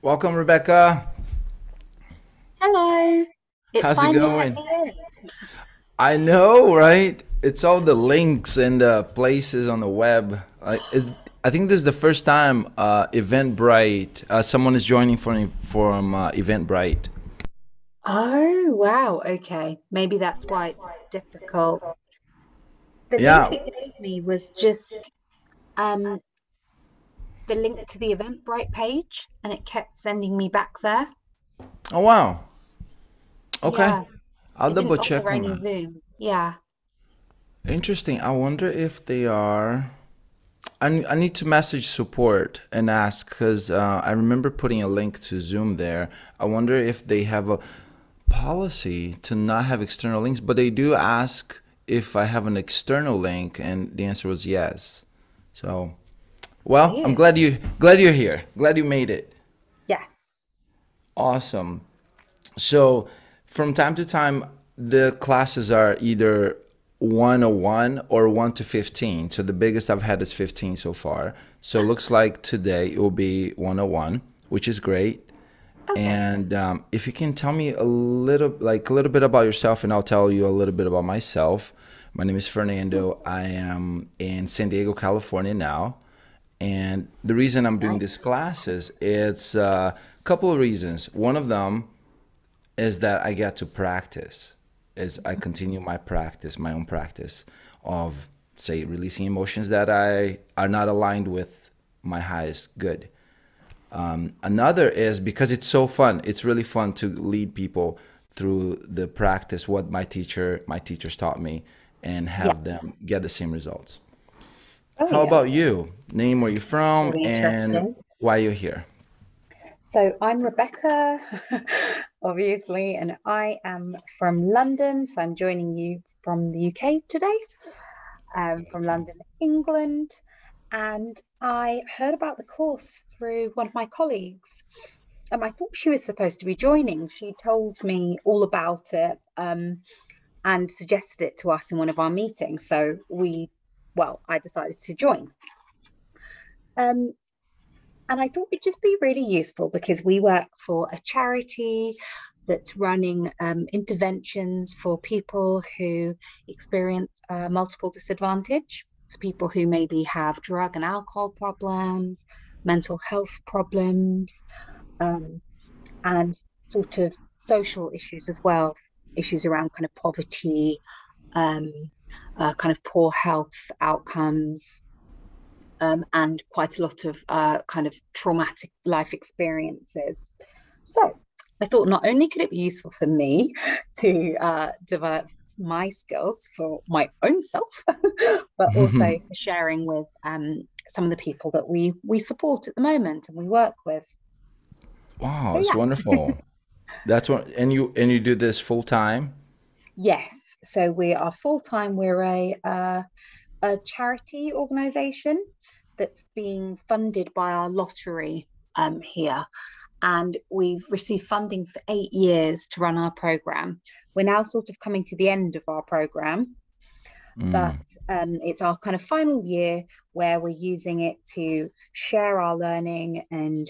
Welcome, Rebecca. Hello. It How's it finally let going? me in. I know, right? It's all the links and the places on the web. I think this is the first time Eventbrite, someone is joining from Eventbrite. Oh, wow. Okay. Maybe that's why it's difficult. The link Yeah. it gave me was just um the link to the Eventbrite page, and it kept sending me back there. Oh, wow. Okay. Yeah. I'll It didn't double offer check on any that. Zoom. Yeah. Interesting. I wonder if they are. I need to message support and ask because I remember putting a link to Zoom there. I wonder if they have a policy to not have external links, but they do ask if I have an external link, and the answer was yes. So, well, I'm Weird. glad you're here. Glad you made it. Yes. Awesome. So, from time to time, the classes are either 101 or 1 to 15. So, the biggest I've had is 15 so far. So, looks like today it will be 101, which is great. Okay. And if you can tell me a little bit about yourself, and I'll tell you a little bit about myself. My name is Fernando. I am in San Diego, California now. And the reason I'm doing Nice. these classes, it's a couple of reasons. One of them is that I get to practice as I continue my practice, my own practice of, say, releasing emotions that I are not aligned with my highest good. Another is because it's so fun. It's really fun to lead people through the practice, what my teachers taught me, and Yeah. have them get the same results. Oh, How yeah. about you? Name where you're That's from really and interesting. why you're here. So I'm Rebecca, obviously, and I am from London. So I'm joining you from the UK today, from London, England. And I heard about the course through one of my colleagues. I thought she was supposed to be joining. She told me all about it, and suggested it to us in one of our meetings. I decided to join. Um, And I thought it'd just be really useful because we work for a charity that's running interventions for people who experience multiple disadvantage. So people who maybe have drug and alcohol problems, mental health problems, um, and sort of social issues as well, issues around kind of poverty, um, kind of poor health outcomes, and quite a lot of kind of traumatic life experiences. So I thought not only could it be useful for me to develop my skills for my own self, but also for sharing with some of the people that we support at the moment and we work with. Wow, So it's yeah, wonderful. That's what, and you do this full time? yes. So we are full time. We're a charity organisation that's being funded by our lottery here. And we've received funding for 8 years to run our program. We're now sort of coming to the end of our program, but Mm. it's our kind of final year where we're using it to share our learning and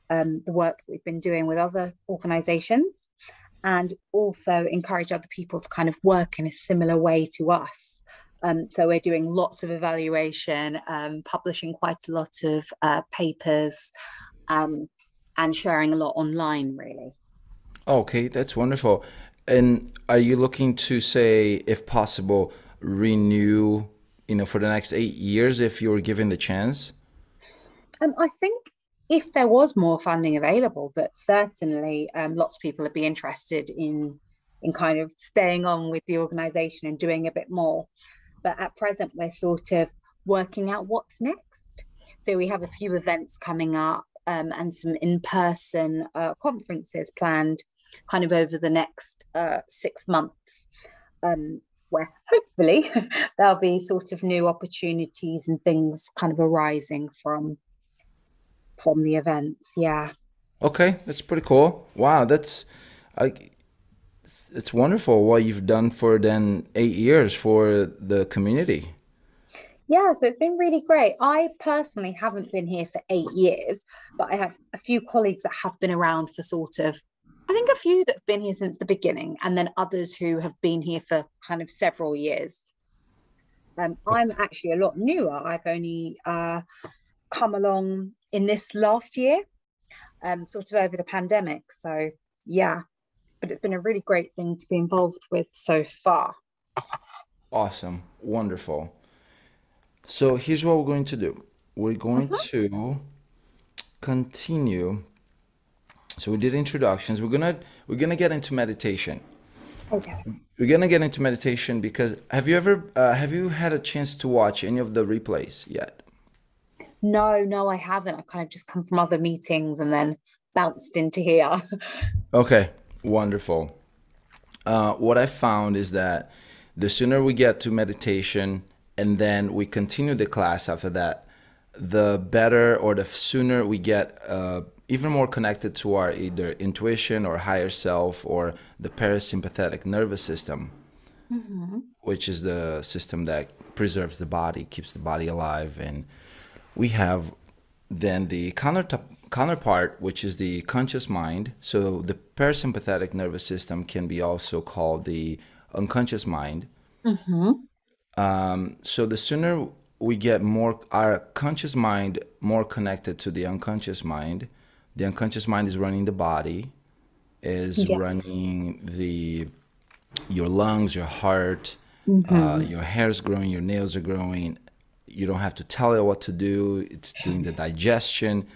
the work that we've been doing with other organizations, and also encourage other people to kind of work in a similar way to us. So we're doing lots of evaluation, publishing quite a lot of papers, um, and sharing a lot online, really. Okay, that's wonderful. And are you looking to say, if possible, renew, for the next 8 years if you were given the chance? I think if there was more funding available, that certainly lots of people would be interested in kind of staying on with the organisation and doing a bit more. But at present, we're sort of working out what's next. So we have a few events coming up, and some in-person conferences planned kind of over the next 6 months, um, where hopefully there'll be sort of new opportunities and things kind of arising from the events. Yeah. Okay, that's pretty cool. Wow, I, it's wonderful what you've done for then 8 years for the community. Yeah, so it's been really great. I personally haven't been here for 8 years, but I have a few colleagues that have been around for I think a few that have been here since the beginning, and then others who have been here for kind of several years. I'm actually a lot newer. I've only come along in this last year, sort of over the pandemic. So, yeah, but it's been a really great thing to be involved with so far. Awesome. Wonderful. So here's what we're going to do. We're going Mhm. to continue. So we did introductions. We're gonna get into meditation. Okay. We're gonna get into meditation because have you had a chance to watch any of the replays yet? No, no, I haven't. I kind of just come from other meetings and then bounced into here. Okay, wonderful. What I found is that the sooner we get to meditation and then we continue the class after that, the better or the sooner we get even more connected to our either intuition or higher self or the parasympathetic nervous system, Hmm. which is the system that preserves the body, keeps the body alive. And we have then the counterpart, which is the conscious mind. So the parasympathetic nervous system can be also called the unconscious mind. Hmm. So the sooner we get more our conscious mind more connected to the unconscious mind is running the body, is Yeah. running the your lungs, your heart, Hmm. your hair's growing, your nails are growing. You don't have to tell it what to do. It's doing the digestion.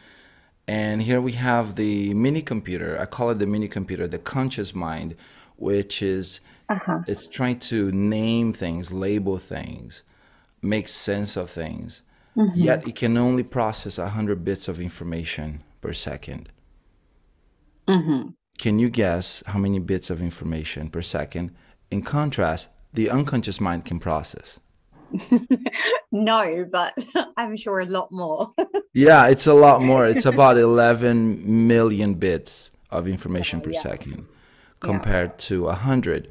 And here we have the mini computer. I call it the mini computer, the conscious mind, which is Uh-huh. it's trying to name things, label things, make sense of things. Hmm. Yet it can only process 100 bits of information per second. Hmm. Can you guess how many bits of information per second? In contrast, the unconscious mind can process. No, but I'm sure a lot more. Yeah, it's a lot more. It's about 11 million bits of information Wow, per yeah, second yeah. compared to 100.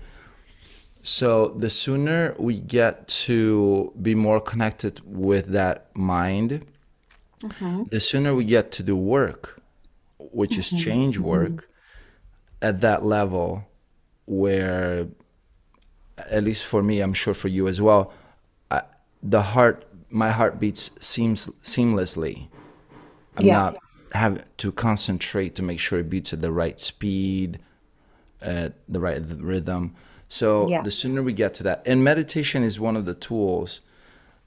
So the sooner we get to be more connected with that mind, Hmm. the sooner we get to do work, which is Hmm. change work at that level where, at least for me, I'm sure for you as well, my heart beats seamlessly. I'm Yeah, not having to concentrate to make sure it beats at the right speed, at the right rhythm. So yeah. the sooner we get to that, and meditation is one of the tools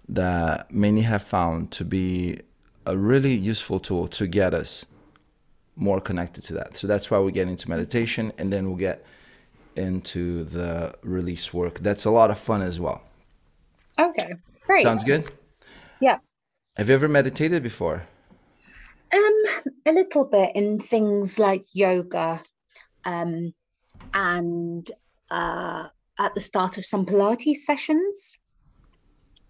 that many have found to be a really useful tool to get us more connected to that. So that's why we get into meditation, and then we'll get into the release work. That's a lot of fun as well. Okay, great. Sounds good? Yeah. Have you ever meditated before? A little bit in things like yoga, um, and uh, at the start of some Pilates sessions.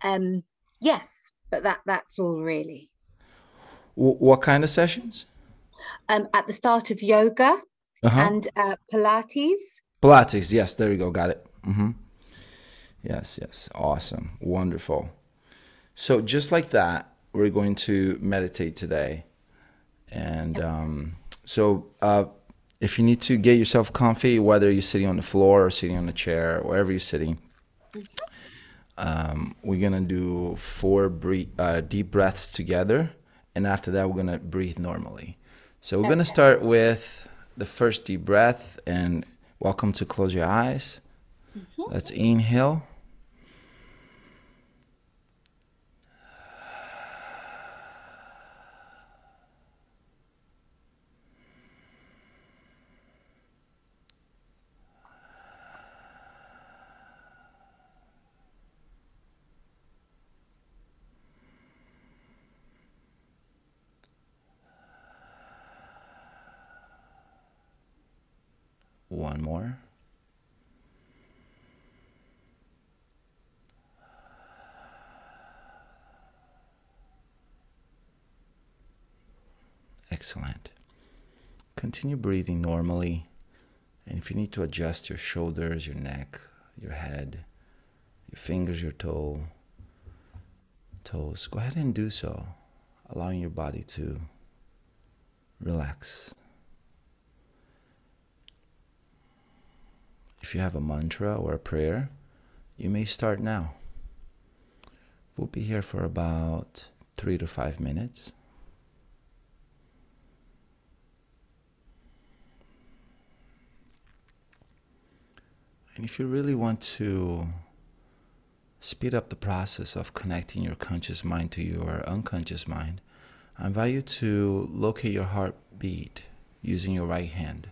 Um, yes, but that's all really. What kind of sessions? At the start of yoga Uh-huh. and Pilates. Pilates. Yes, there you go. Got it. Yes, yes. Awesome. Wonderful. So just like that, we're going to meditate today. And if you need to get yourself comfy, whether you're sitting on the floor or sitting on a chair, wherever you're sitting, we're gonna do deep breaths together, and after that, we're gonna breathe normally. So we're gonna Okay. start with the first deep breath, and welcome to close your eyes. Mhm. Let's inhale. One more. Excellent. Continue breathing normally. And if you need to adjust your shoulders, your neck, your head, your fingers, your toe, toes, go ahead and do so, allowing your body to relax. If you have a mantra or a prayer, you may start now. We'll be here for about 3 to 5 minutes. And if you really want to speed up the process of connecting your conscious mind to your unconscious mind, I invite you to locate your heartbeat using your right hand.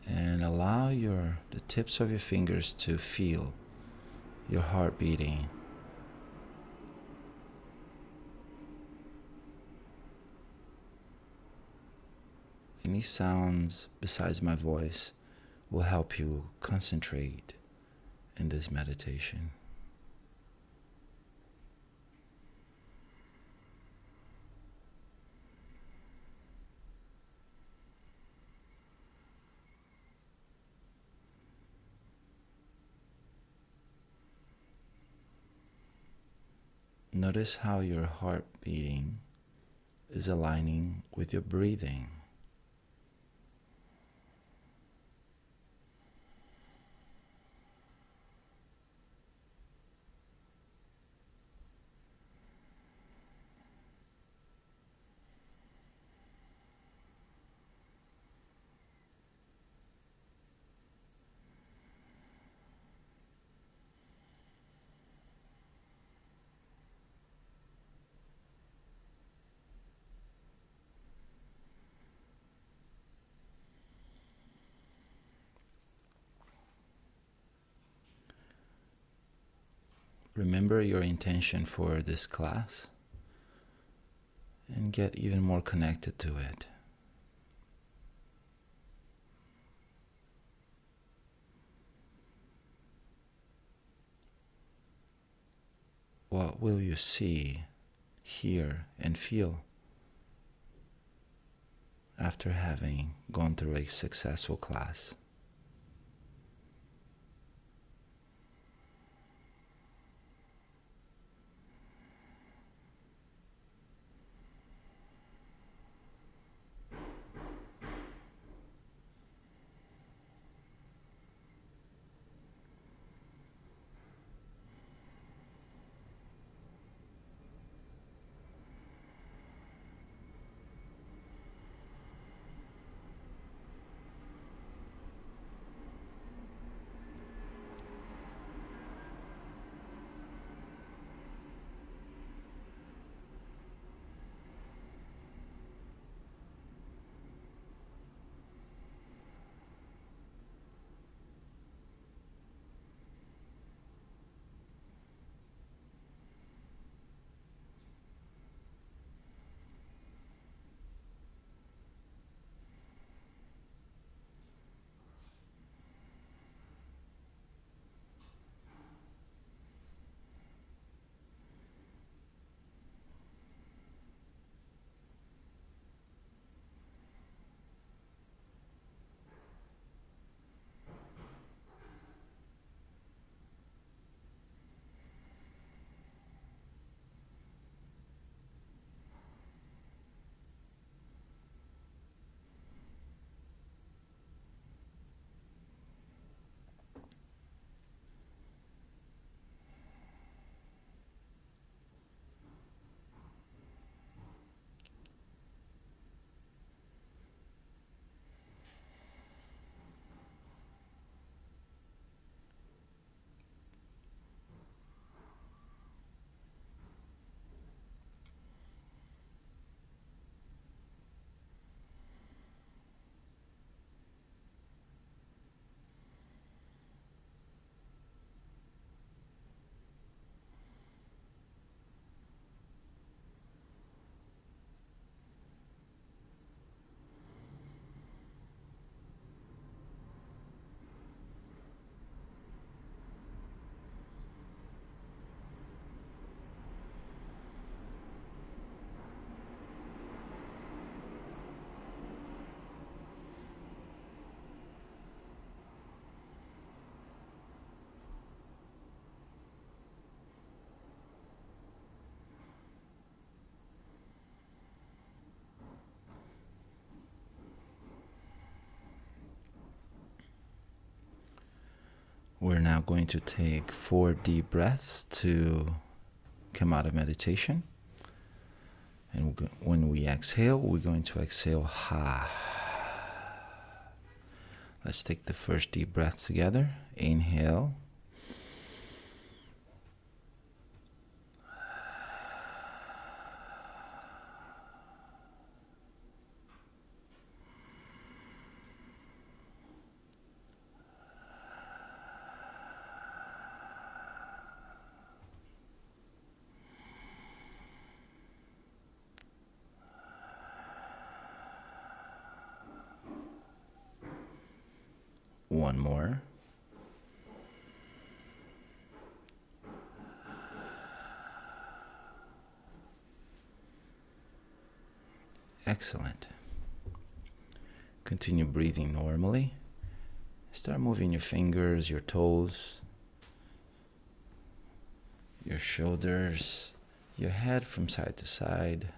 And allow the tips of your fingers to feel your heart beating. Any sounds besides my voice will help you concentrate in this meditation. Notice how your heart beating is aligning with your breathing. Remember your intention for this class and get even more connected to it. What will you see, hear, and feel after having gone through a successful class? We're now going to take 4 deep breaths to come out of meditation. And when we exhale, we're going to exhale ha. Let's take the first deep breath together. Inhale. One more. Excellent. Continue breathing normally. Start moving your fingers, your toes, your shoulders, your head from side to side.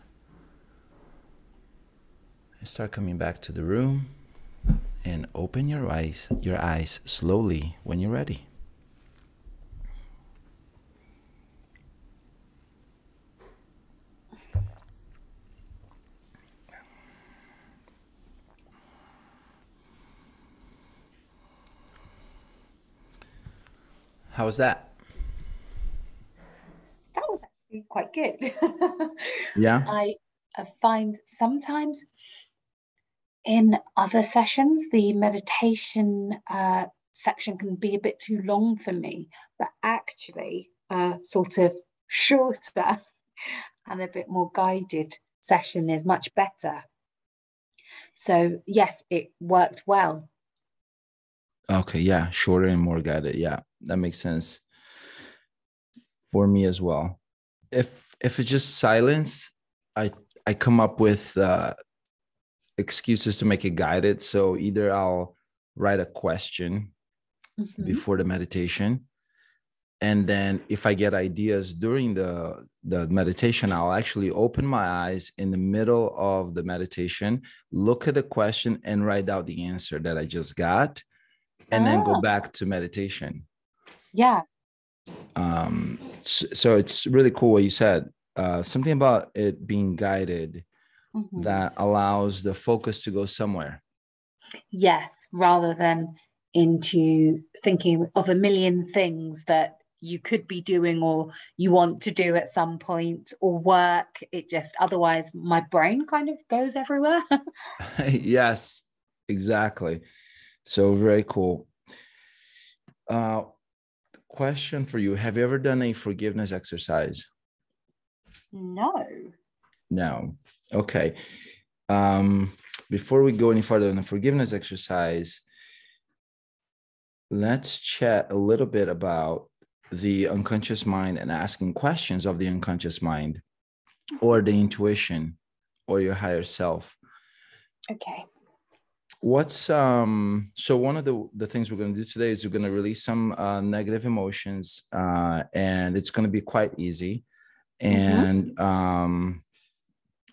And start coming back to the room and open your eyes slowly when you're ready. How was that? That was actually quite good. Yeah? I find sometimes in other sessions, the meditation section can be a bit too long for me, but actually sort of shorter and a bit more guided session is much better. So yes, it worked well. Okay, yeah, shorter and more guided. Yeah, that makes sense for me as well. If it's just silence, I come up with excuses to make it guided. So either I'll write a question before the meditation, and then if I get ideas during the meditation, I'll actually open my eyes in the middle of the meditation, look at the question, and write out the answer that I just got, and then go back to meditation. Yeah. So it's really cool what you said. Something about it being guided that allows the focus to go somewhere. Yes, rather than into thinking of a million things that you could be doing or you want to do at some point or work. It just, otherwise my brain kind of goes everywhere. Yes, exactly. So very cool. Question for you. Have you ever done a forgiveness exercise? No. No. Okay. Before we go any further on the forgiveness exercise, let's chat a little bit about the unconscious mind and asking questions of the unconscious mind or the intuition or your higher self. Okay. What's so one of the things we're going to do today is we're going to release some negative emotions, and it's going to be quite easy. And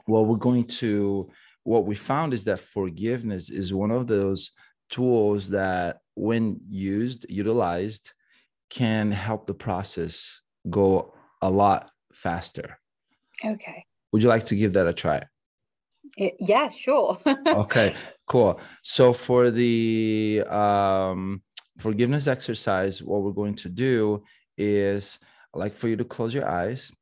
what we found is that forgiveness is one of those tools that when utilized, can help the process go a lot faster. Okay. Would you like to give that a try? Yeah, sure. Okay, cool. So for the forgiveness exercise, what we're going to do is I'd like for you to close your eyes,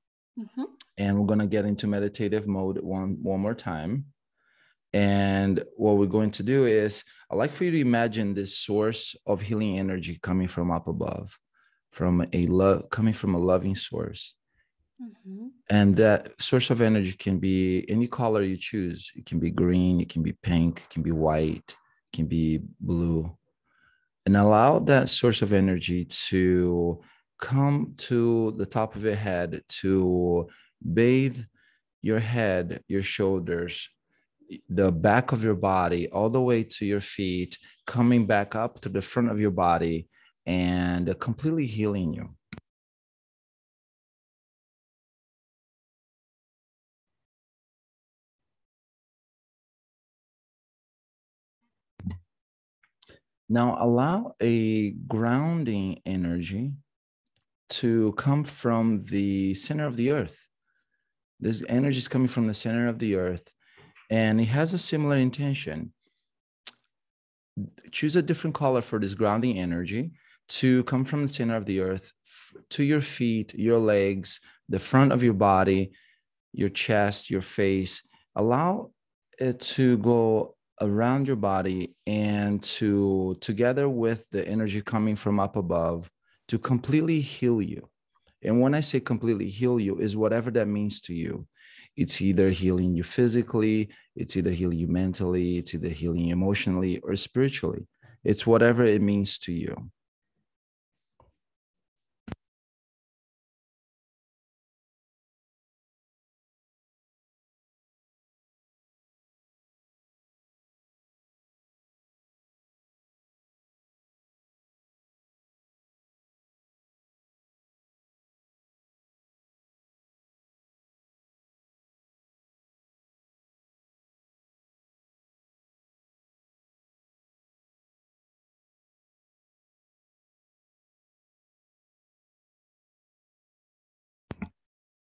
and we're going to get into meditative mode one more time. And what we're going to do is I'd like for you to imagine this source of healing energy coming from up above, coming from a loving source. And that source of energy can be any color you choose. It can be green, it can be pink, it can be white, it can be blue. And allow that source of energy to come to the top of your head, to bathe your head, your shoulders, the back of your body, all the way to your feet, coming back up to the front of your body and completely healing you. Now allow a grounding energy to come from the center of the earth. This energy is coming from the center of the earth, and it has a similar intention. Choose a different color for this grounding energy to come from the center of the earth to your feet, your legs, the front of your body, your chest, your face. Allow it to go around your body and to, together with the energy coming from up above, to completely heal you. And when I say completely heal you, is whatever that means to you. It's either healing you physically, it's either healing you mentally, it's either healing you emotionally or spiritually. It's whatever it means to you.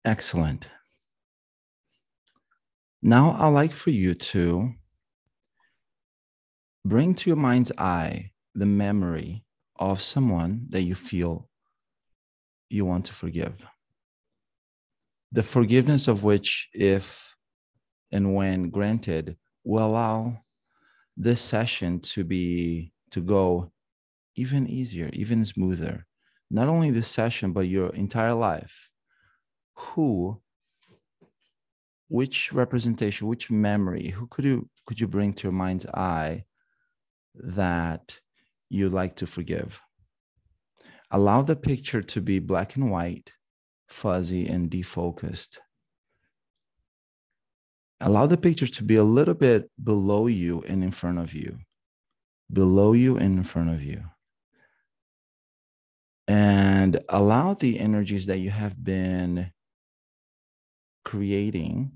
Excellent. Now I'd like for you to bring to your mind's eye the memory of someone that you feel you want to forgive. The forgiveness of which, if and when granted, will allow this session to go even easier, even smoother. Not only this session, but your entire life. Which representation, which memory, who could you bring to your mind's eye that you'd like to forgive? Allow the picture to be black and white, fuzzy and defocused. Allow the picture to be a little bit below you and in front of you. Below you and in front of you. And allow the energies that you have been creating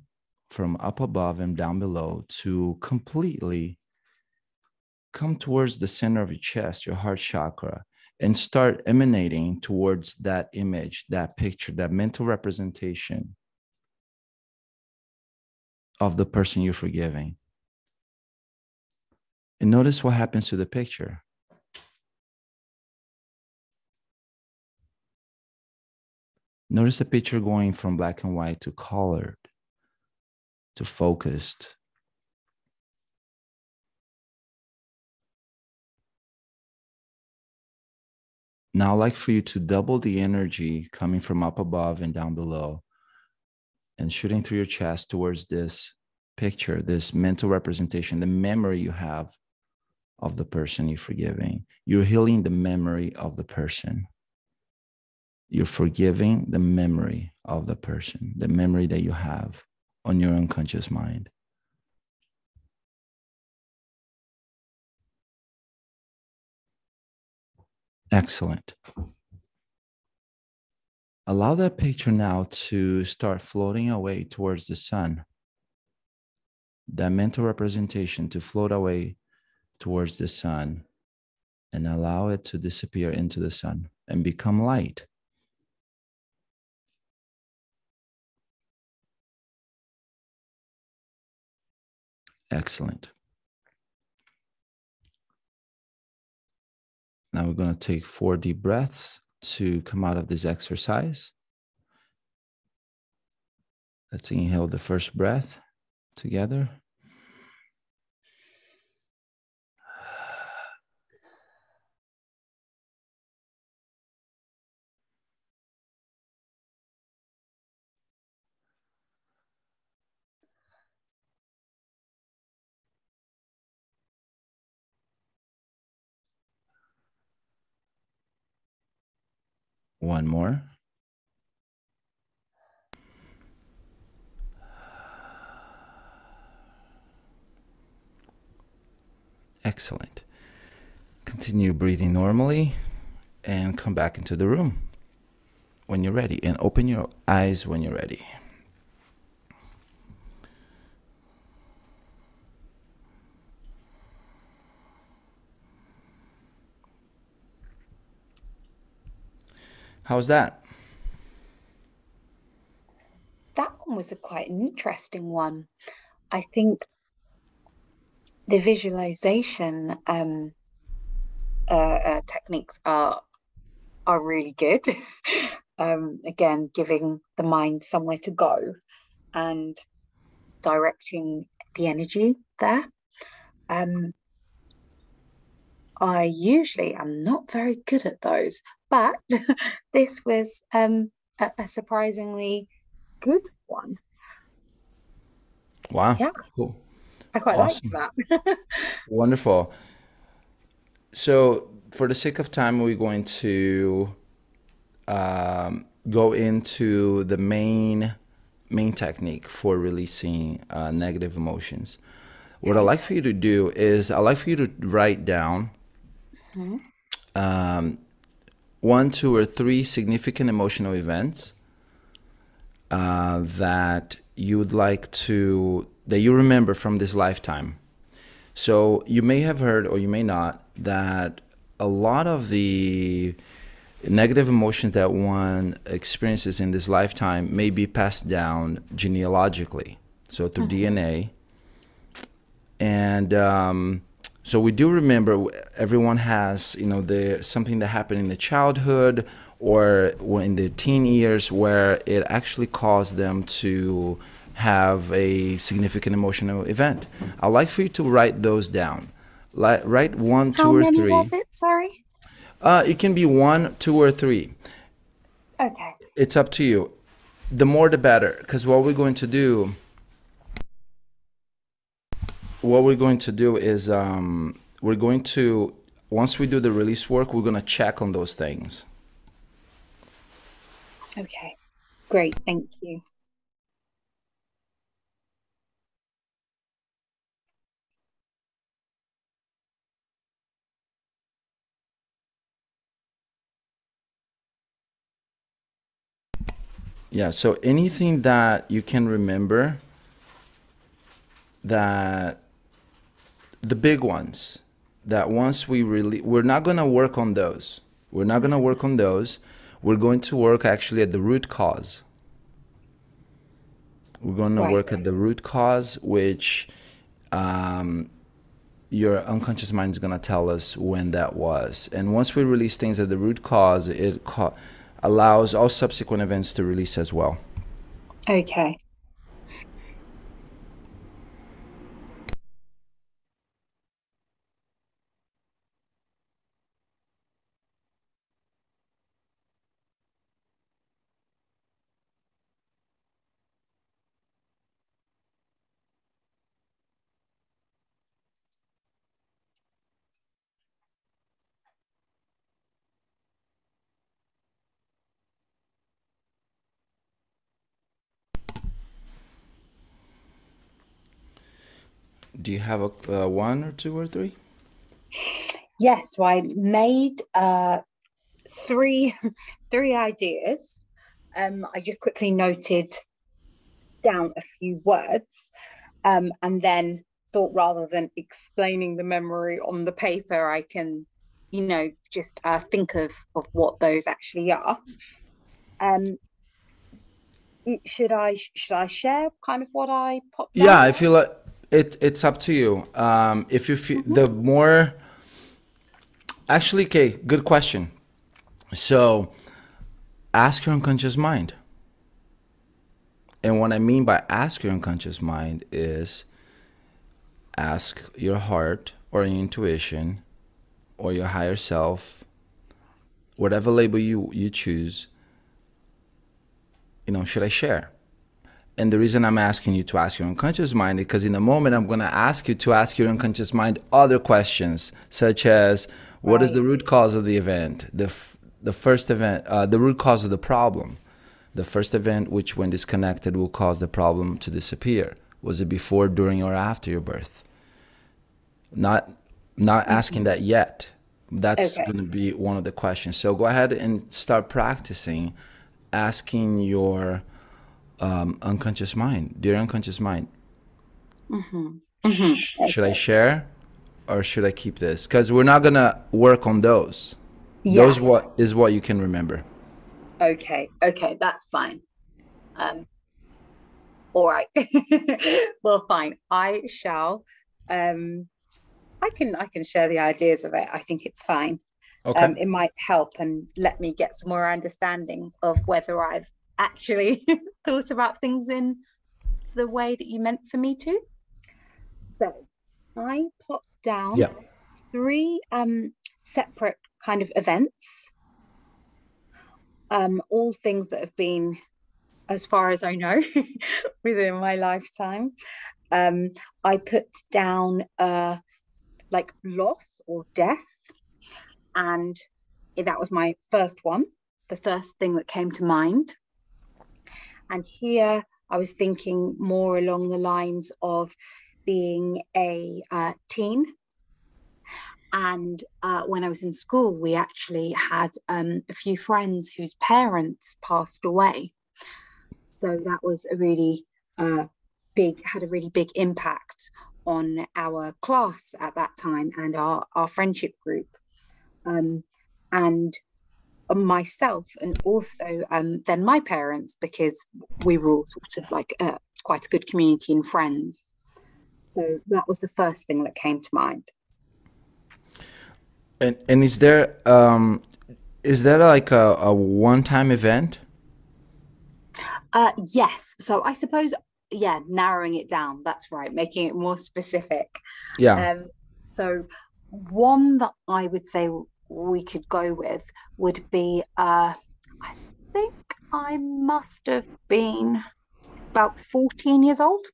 from up above and down below to completely come towards the center of your chest, your heart chakra, and start emanating towards that image, that picture, that mental representation of the person you're forgiving. And notice what happens to the picture. Notice the picture going from black and white to colored, to focused. Now I'd like for you to double the energy coming from up above and down below and shooting through your chest towards this picture, this mental representation, the memory you have of the person you're forgiving. You're healing the memory of the person. You're forgiving the memory of the person, the memory that you have on your unconscious mind. Excellent. Allow that picture now to start floating away towards the sun. That mental representation to float away towards the sun and allow it to disappear into the sun and become light. Excellent. Now we're going to take 4 deep breaths to come out of this exercise. Let's inhale the first breath together. One more. Excellent. Continue breathing normally and come back into the room when you're ready, and open your eyes when you're ready. How's that? That one was a quite an interesting one. I think the visualization techniques are really good. Again, giving the mind somewhere to go and directing the energy there. Um, I usually am not very good at those, but this was a surprisingly good one. Wow. Yeah, Cool. I quite liked Awesome. that. Wonderful. So, for the sake of time, we're going to go into the main technique for releasing negative emotions. What I Okay. like for you to do is I like for you to write down Mhm. one, two, or three significant emotional events that you would like to that you remember from this lifetime. So you may have heard, or you may not, that a lot of the negative emotions that one experiences in this lifetime may be passed down genealogically, so through Mhm. DNA. And so we do remember everyone has, something that happened in the childhood or in the teen years where it actually caused them to have a significant emotional event. I'd like for you to write those down. Write one, How two, or many was three. it? Sorry. It can be one, two, or three. Okay. It's up to you. The more, the better. Because what we're going to do is we're going to once we do the release work, we're going to check on those things. Okay. Great. Thank you. Yeah, so anything that you can remember, that the big ones, that once we're not going to work on those. We're not going to Mhm. work on those. We're going to work actually at the root cause. We're going to Right. work at the root cause, which your unconscious mind is going to tell us when that was. And once we release things at the root cause, allows all subsequent events to release as well. Okay. Do you have a one or two or three? Yes, so I made three three ideas. I just quickly noted down a few words, and then thought rather than explaining the memory on the paper, I can, just think of what those actually are. Um, should I share kind of what I popped Yeah, down? I feel like it's up to you. If you feel Mhm. the more actually, okay, good question. So ask your unconscious mind. And what I mean by ask your unconscious mind is ask your heart or your intuition or your higher self, whatever label you choose, should I share? And the reason I'm asking you to ask your unconscious mind is because in a moment I'm going to ask you to ask your unconscious mind other questions, such as what is the Right. root cause of the event, the first event, the root cause of the problem, the first event which, when disconnected, will cause the problem to disappear. Was it before, during, or after your birth? Not not asking Mhm. that yet. That's Okay. going to be one of the questions. So go ahead and start practicing asking your unconscious mind, dear unconscious mind, Hmm. Hmm. should I Okay. share or should I keep this? Because we're not gonna work on those. Those Yeah. what is what you can remember. Okay, okay, that's fine. Um, all right. Well, fine. I shall. Um, I can share the ideas of it. I think it's fine. Okay. It might help and let me get some more understanding of whether I've actually thought about things in the way that you meant for me to. So I put down Yeah. three separate kind of events, all things that have been, as far as I know, within my lifetime. Um, I put down like loss or death, and that was my first one, the first thing that came to mind. And here I was thinking more along the lines of being a teen. And when I was in school, we actually had a few friends whose parents passed away. So that was a really had a really big impact on our class at that time and our friendship group. Um, and myself, and also then my parents, because we were all sort of like quite a good community and friends. So that was the first thing that came to mind. And is there like a one-time event? Yes. So I suppose, yeah, narrowing it down. That's right, making it more specific. Yeah. Um, so one that I would say we could go with would be, I think I must have been about 14 years old.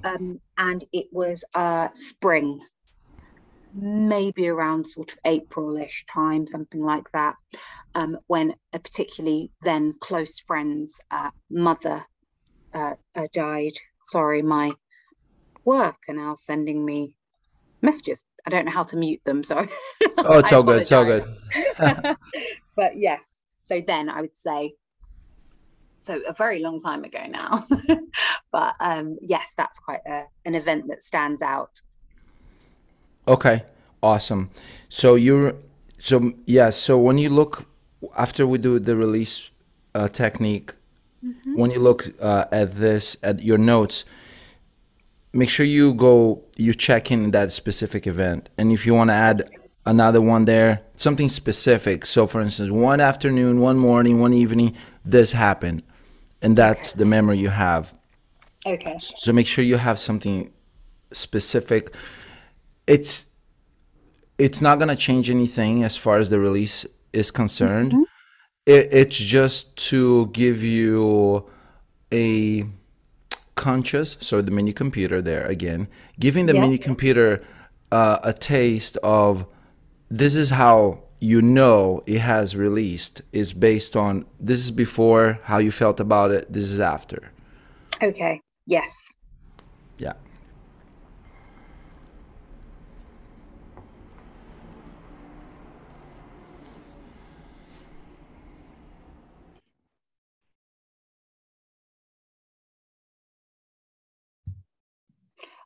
And it was spring, maybe around sort of April-ish time, something like that, when a particularly then close friend's mother died. Sorry, my work are now sending me messages. I don't know how to mute them, so Oh, it's I all good. It's all apologize. good. But yes, so then I would say, so a very long time ago now. But yes, that's quite an event that stands out. Okay. Awesome. So you're so yeah, so when you look after we do the release technique, Mm-hmm. when you look at your notes, make sure you check in that specific event. And if you want to add another one there, something specific. So for instance, one afternoon, one morning, one evening, this happened. And Okay. that's the memory you have. Okay. So make sure you have something specific. It's it's not gonna change anything as far as the release is concerned. Mm-hmm. It's just to give you a conscious, so the mini computer there again, giving the Yeah. mini computer a taste of this is how you know it has released is based on this is before how you felt about it, this is after. Okay. Yes. Yeah.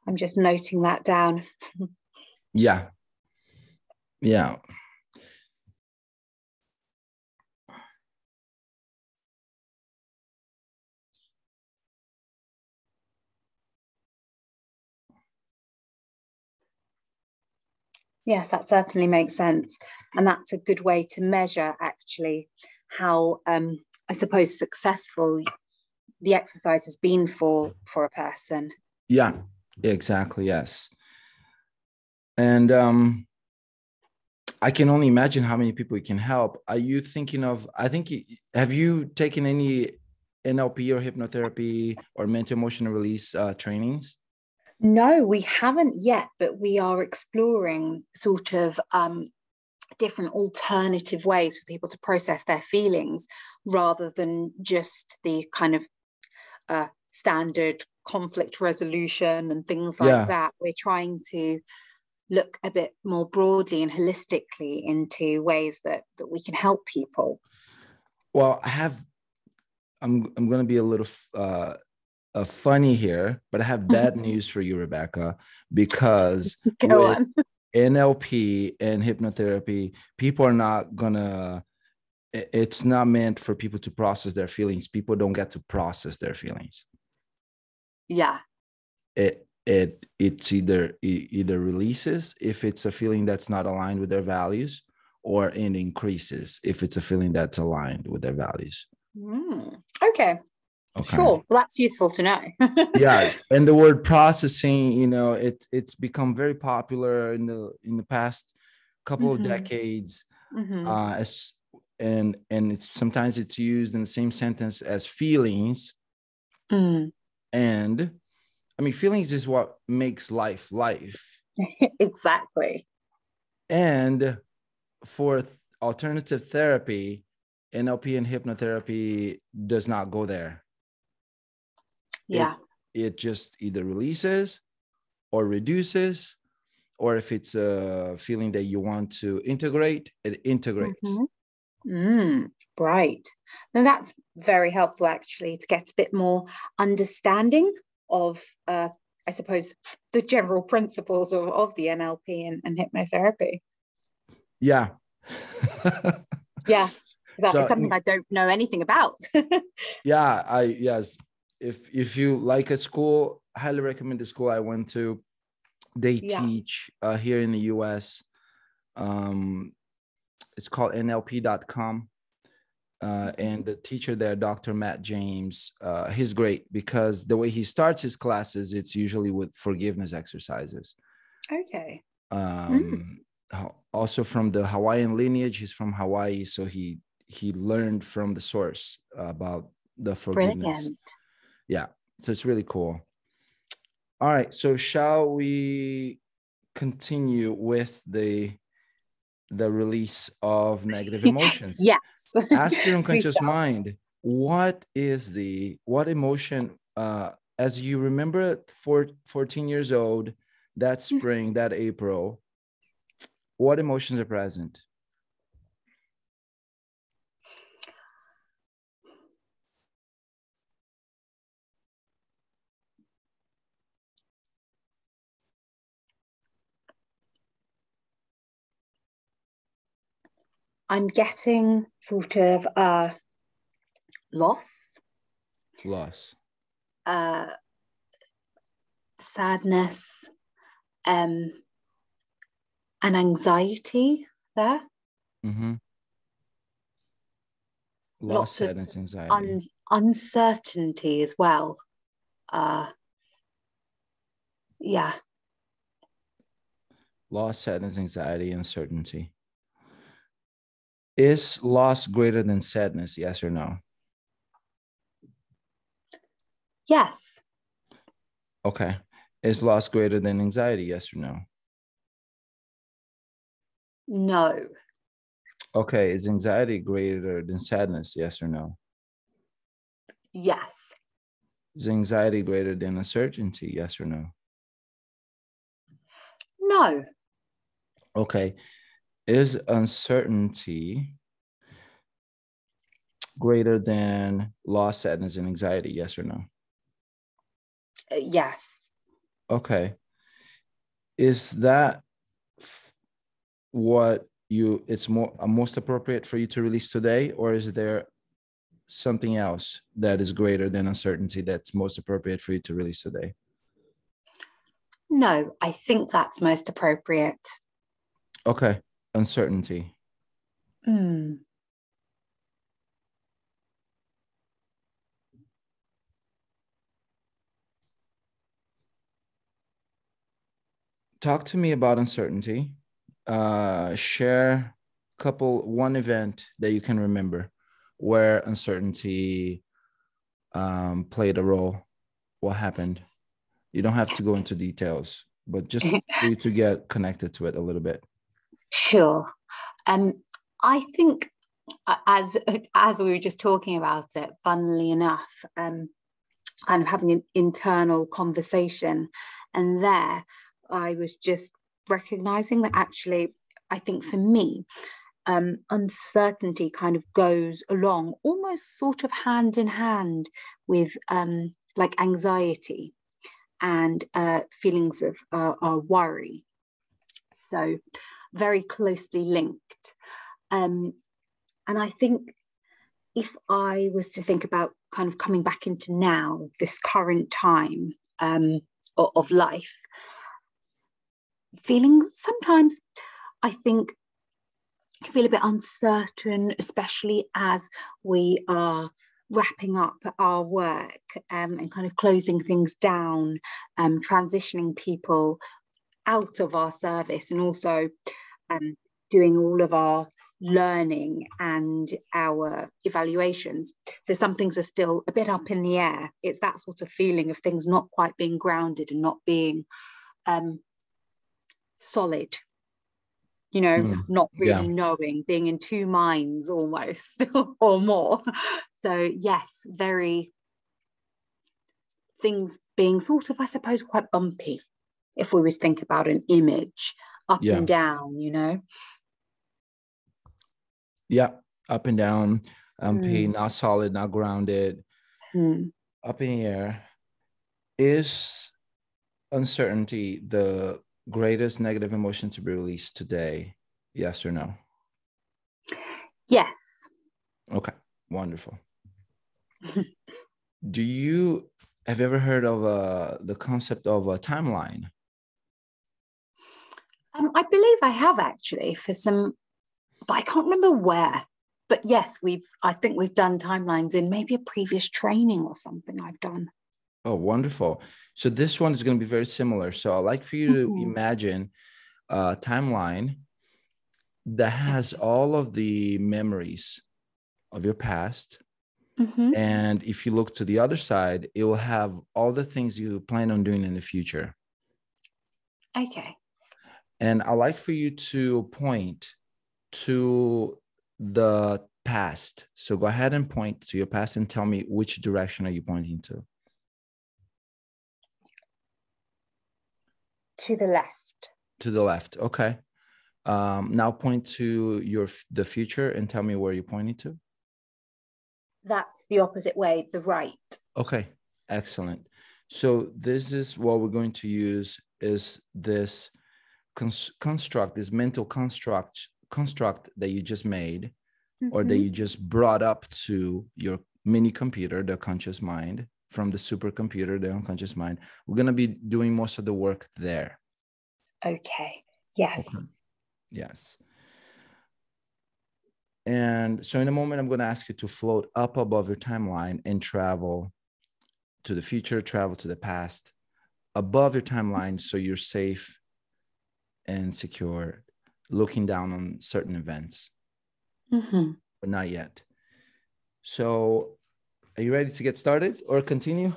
I'm just noting that down. Yeah. Yeah. Yes, that certainly makes sense. And that's a good way to measure actually how I suppose successful the exercise has been for a person. Yeah. Exactly. Yes. And I can only imagine how many people it can help. Are you thinking of, have you taken any NLP or hypnotherapy or mental emotional release trainings? No, we haven't yet, but we are exploring sort of different alternative ways for people to process their feelings rather than just the kind of standard conflict resolution and things like Yeah. that. We're trying to look a bit more broadly and holistically into ways that we can help people. Well, I'm going to be a little funny here, but I have bad news for you, Rebecca, because Go with on. NLP and hypnotherapy, people are not going to it's not meant for people to process their feelings. People don't get to process their feelings. Yeah. It's either releases if it's a feeling that's not aligned with their values, or it increases if it's a feeling that's aligned with their values. Okay. Okay. Sure. Well, that's useful to know. Yeah, and the word processing, it's become very popular in the past couple of decades. As and it's sometimes it's used in the same sentence as feelings. And I mean, feelings is what makes life. Exactly. And for alternative therapy, NLP and hypnotherapy does not go there. Yeah. It just either releases or reduces, or if it's a feeling that you want to integrate, it integrates. Right. Now that's very helpful, actually, to get a bit more understanding of, I suppose, the general principles of the NLP and hypnotherapy. Yeah. Yeah. That is So something I don't know anything about. yeah, yes. If you like a school, highly recommend the school I went to. They teach here in the US. It's called NLP.com. And the teacher there, Dr. Matt James, he's great because the way he starts his classes, it's usually with forgiveness exercises. Okay. Also from the Hawaiian lineage, he's from Hawaii, so he learned from the source about the forgiveness. Brilliant. Yeah, so it's really cool. All right, so shall we continue with the release of negative emotions? Yes. Ask your unconscious mind, what emotion, as you remember, 14 years old, that spring, that April, what emotions are present? I'm getting sort of loss, sadness, and anxiety there. Loss, Lots of sadness, anxiety. Uncertainty as well. Yeah. Loss, sadness, anxiety, uncertainty. Is loss greater than sadness? Yes or no? Yes. Okay. Is loss greater than anxiety? Yes or no? No. Okay. Is anxiety greater than sadness? Yes or no? Yes. Is anxiety greater than uncertainty? Yes or no? No. Okay. Is uncertainty greater than loss, sadness, and anxiety? Yes or no? Yes. Okay. Is that what it's most appropriate for you to release today, or is there something else that is greater than uncertainty that's most appropriate for you to release today? No, I think that's most appropriate. Okay. Uncertainty. Talk to me about uncertainty. Share one event that you can remember where uncertainty played a role. What happened? You don't have to go into details, but just for you to get connected to it a little bit. Sure. I think as we were just talking about it, funnily enough, kind of having an internal conversation, and there I was just recognizing that actually, I think for me, uncertainty kind of goes along almost sort of hand in hand with like anxiety and feelings of worry. So very closely linked. And I think if I was to think about kind of coming back into now, this current time of life, feeling sometimes, I think, I feel a bit uncertain, especially as we are wrapping up our work and kind of closing things down, transitioning people out of our service, and also doing all of our learning and our evaluations. So some things are still a bit up in the air. It's that sort of feeling of things not quite being grounded and not being solid, you know, not Yeah. really knowing, being in two minds almost or more. So yes, very things being sort of, I suppose, quite bumpy, if we was think about an image, up Yeah. and down, you know. Yeah. Up and down, not solid, not grounded, up in the air. Is uncertainty the greatest negative emotion to be released today? Yes or no? Yes. Okay, wonderful. Have you ever heard of the concept of a timeline? I believe I have actually for some, but I can't remember where. But yes, I think we've done timelines in maybe a previous training or something I've done. Oh, wonderful. So this one is going to be very similar. So I'd like for you to imagine a timeline that has all of the memories of your past. And if you look to the other side, it will have all the things you plan on doing in the future. Okay. And I'd like for you to point to the past. So go ahead and point to your past and tell me which direction are you pointing to? To the left. To the left. Okay. Now point to the future and tell me where you're pointing to. That's the opposite way, the right. Okay, excellent. So this is what we're going to use is this construct, this mental construct that you just made or that you just brought up to your mini computer, the conscious mind, from the supercomputer, the unconscious mind. We're going to be doing most of the work there. Okay. Yes. Okay. Yes. And so in a moment, I'm going to ask you to float up above your timeline and travel to the future, travel to the past, above your timeline, so you're safe and secure, looking down on certain events, but not yet. So are you ready to get started or continue?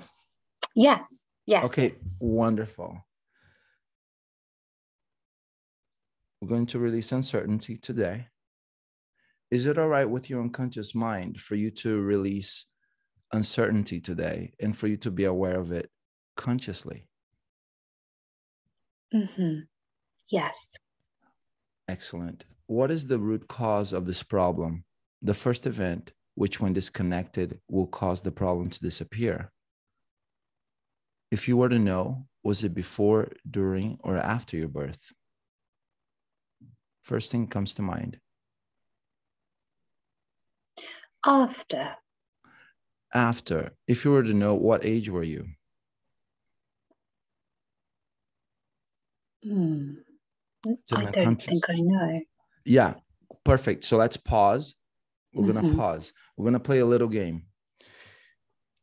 Yes. Yes. Okay, wonderful. We're going to release uncertainty today. Is it all right with your unconscious mind for you to release uncertainty today and for you to be aware of it consciously? Yes. Excellent. What is the root cause of this problem? The first event, which when disconnected, will cause the problem to disappear. If you were to know, was it before, during, or after your birth? First thing comes to mind. After. After. If you were to know, what age were you? I don't think I know. Yeah, perfect. So let's pause. We're going to pause. We're going to play a little game.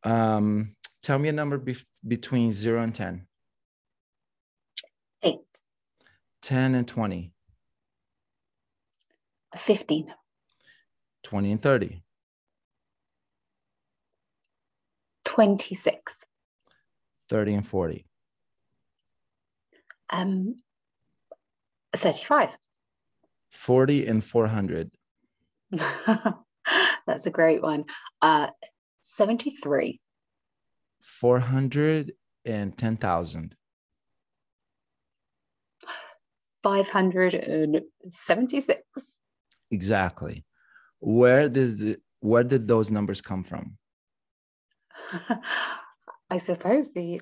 Tell me a number between 0 and 10. 8. 10 and 20. 15. 20 and 30. 26. 30 and 40. 35. 40 and 400. That's a great one. 73. 410,000. 576. Exactly. Where did those numbers come from? I suppose the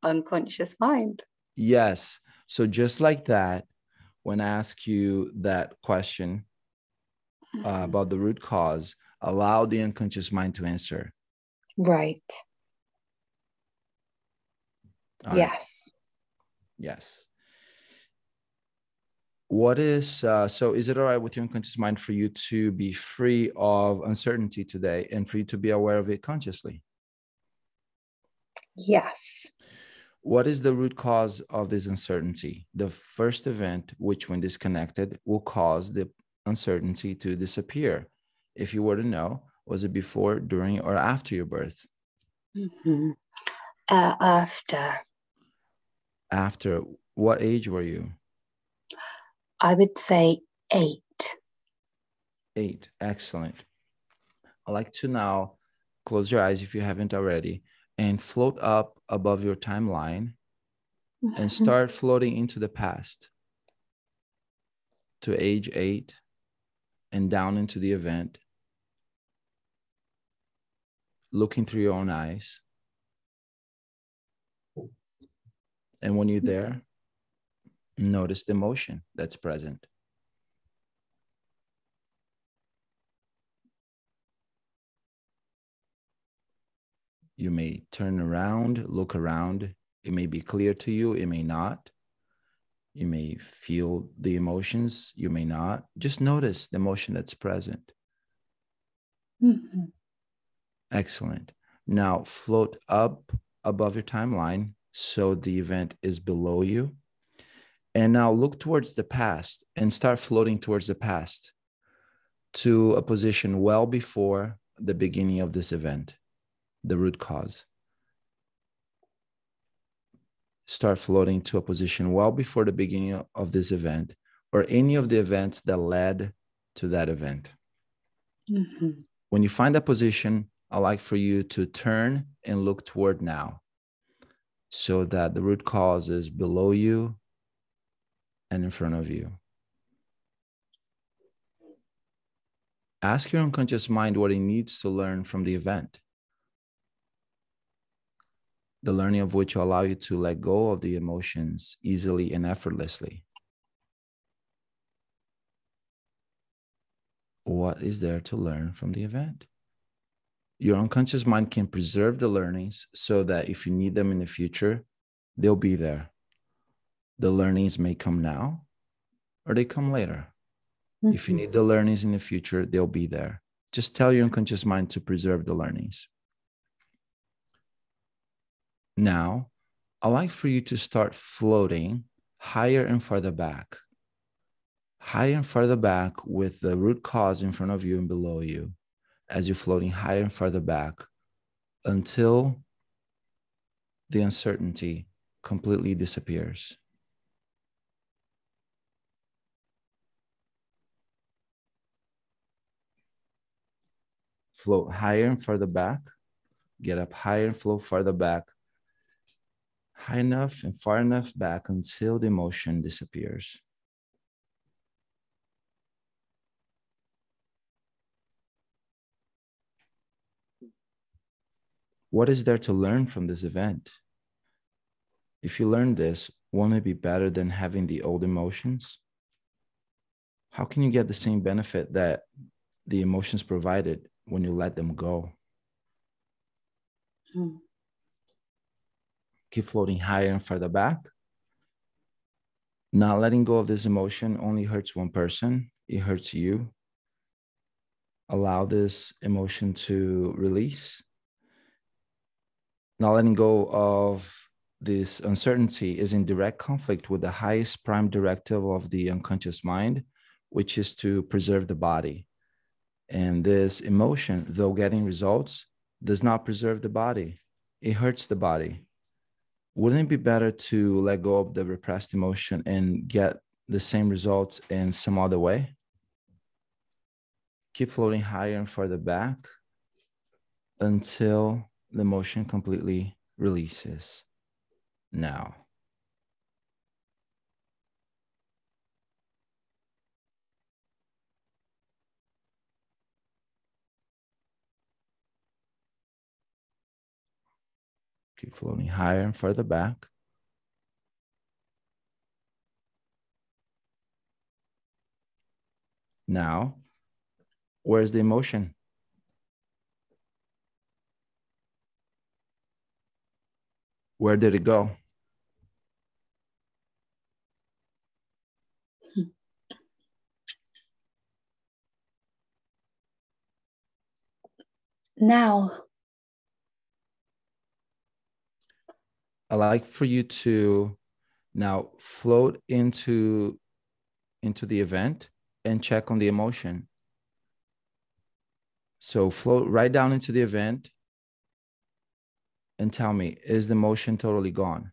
unconscious mind. Yes. So just like that, when I ask you that question, about the root cause, allow the unconscious mind to answer. Right. All right. Yes. Yes. What is, so is it all right with your unconscious mind for you to be free of uncertainty today and for you to be aware of it consciously? Yes. What is the root cause of this uncertainty? The first event, which when disconnected, will cause the uncertainty to disappear. If you were to know, was it before, during, or after your birth? After. After. What age were you? I would say 8. 8. Excellent. I'd like to now close your eyes if you haven't already and float up above your timeline and start floating into the past to age 8 and down into the event, looking through your own eyes. And when you're there, notice the emotion that's present. You may turn around, look around. It may be clear to you, it may not. You may feel the emotions, you may not. Just notice the emotion that's present. Excellent. Now float up above your timeline so the event is below you. And now look towards the past and start floating towards the past to a position well before the beginning of this event, the root cause. Start floating to a position well before the beginning of this event or any of the events that led to that event. When you find that position, I'd like for you to turn and look toward now so that the root cause is below you and in front of you. Ask your unconscious mind what it needs to learn from the event, the learning of which will allow you to let go of the emotions easily and effortlessly. What is there to learn from the event? Your unconscious mind can preserve the learnings so that if you need them in the future, they'll be there. The learnings may come now or they come later. If you need the learnings in the future, they'll be there. Just tell your unconscious mind to preserve the learnings. Now, I'd like for you to start floating higher and farther back. Higher and farther back with the root cause in front of you and below you as you're floating higher and farther back until the uncertainty completely disappears. Float higher and further back. Get up higher and float farther back. High enough and far enough back until the emotion disappears. What is there to learn from this event? If you learn this, won't it be better than having the old emotions? How can you get the same benefit that the emotions provided when you let them go? Keep floating higher and further back. Not letting go of this emotion only hurts one person. It hurts you. Allow this emotion to release. Not letting go of this uncertainty is in direct conflict with the highest prime directive of the unconscious mind, which is to preserve the body. And this emotion, though getting results, does not preserve the body. It hurts the body. Wouldn't it be better to let go of the repressed emotion and get the same results in some other way? Keep floating higher and further back until the emotion completely releases. Now. Keep floating higher and further back. Now, Where's the emotion? Where did it go? Now. I like for you to now float into the event and check on the emotion. So float right down into the event and tell me, is the emotion totally gone?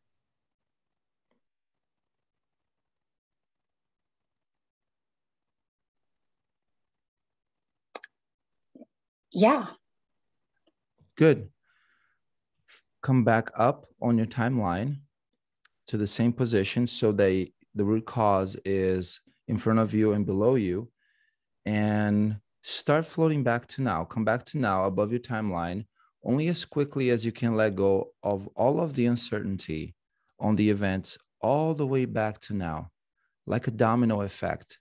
Yeah. Good. Come back up on your timeline to the same position so the root cause is in front of you and below you, and start floating back to now. Come back to now above your timeline only as quickly as you can let go of all of the uncertainty on the events all the way back to now, like a domino effect.